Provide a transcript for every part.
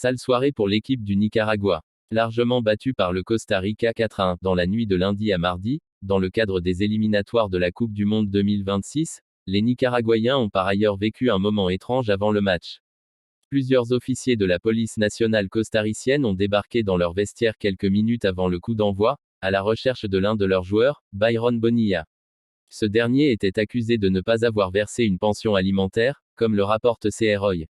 Sale soirée pour l'équipe du Nicaragua. Largement battue par le Costa Rica 4-1 dans la nuit de lundi à mardi, dans le cadre des éliminatoires de la Coupe du Monde 2026, les Nicaraguayens ont par ailleurs vécu un moment étrange avant le match. Plusieurs officiers de la police nationale costaricienne ont débarqué dans leur vestiaire quelques minutes avant le coup d'envoi, à la recherche de l'un de leurs joueurs, Byron Bonilla. Ce dernier était accusé de ne pas avoir versé une pension alimentaire, comme le rapporte CROI.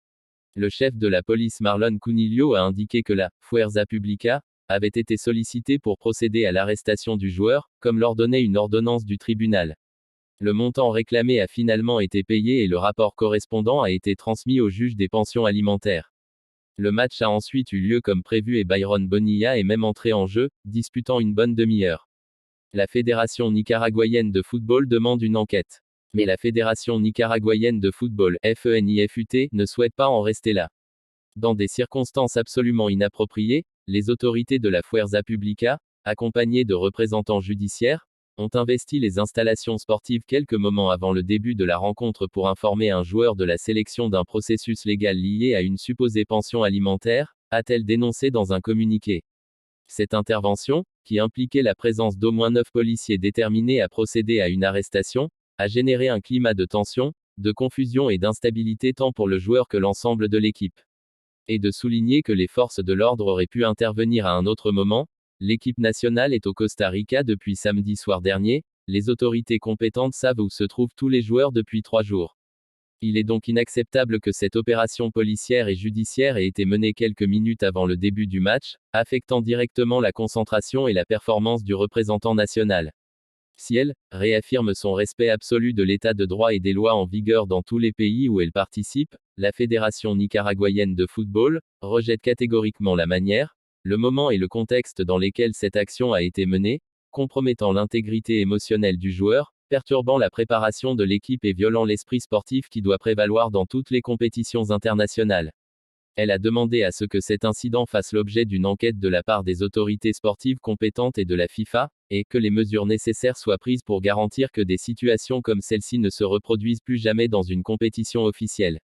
Le chef de la police Marlon Cunillo a indiqué que la Fuerza Publica avait été sollicité pour procéder à l'arrestation du joueur, comme l'ordonnait une ordonnance du tribunal. Le montant réclamé a finalement été payé et le rapport correspondant a été transmis au juge des pensions alimentaires. Le match a ensuite eu lieu comme prévu et Byron Bonilla est même entré en jeu, disputant une bonne demi-heure. La Fédération nicaraguayenne de football demande une enquête. Mais la Fédération nicaraguayenne de football, FENIFUT, ne souhaite pas en rester là. Dans des circonstances absolument inappropriées, les autorités de la Fuerza Publica, accompagnées de représentants judiciaires, ont investi les installations sportives quelques moments avant le début de la rencontre pour informer un joueur de la sélection d'un processus légal lié à une supposée pension alimentaire, a-t-elle dénoncé dans un communiqué. Cette intervention, qui impliquait la présence d'au moins 9 policiers déterminés à procéder à une arrestation, a généré un climat de tension, de confusion et d'instabilité tant pour le joueur que l'ensemble de l'équipe. Et de souligner que les forces de l'ordre auraient pu intervenir à un autre moment. L'équipe nationale est au Costa Rica depuis samedi soir dernier, les autorités compétentes savent où se trouvent tous les joueurs depuis 3 jours. Il est donc inacceptable que cette opération policière et judiciaire ait été menée quelques minutes avant le début du match, affectant directement la concentration et la performance du représentant national. Si elle réaffirme son respect absolu de l'état de droit et des lois en vigueur dans tous les pays où elle participe, la Fédération nicaraguayenne de football rejette catégoriquement la manière, le moment et le contexte dans lesquels cette action a été menée, compromettant l'intégrité émotionnelle du joueur, perturbant la préparation de l'équipe et violant l'esprit sportif qui doit prévaloir dans toutes les compétitions internationales. Elle a demandé à ce que cet incident fasse l'objet d'une enquête de la part des autorités sportives compétentes et de la FIFA, et que les mesures nécessaires soient prises pour garantir que des situations comme celle-ci ne se reproduisent plus jamais dans une compétition officielle.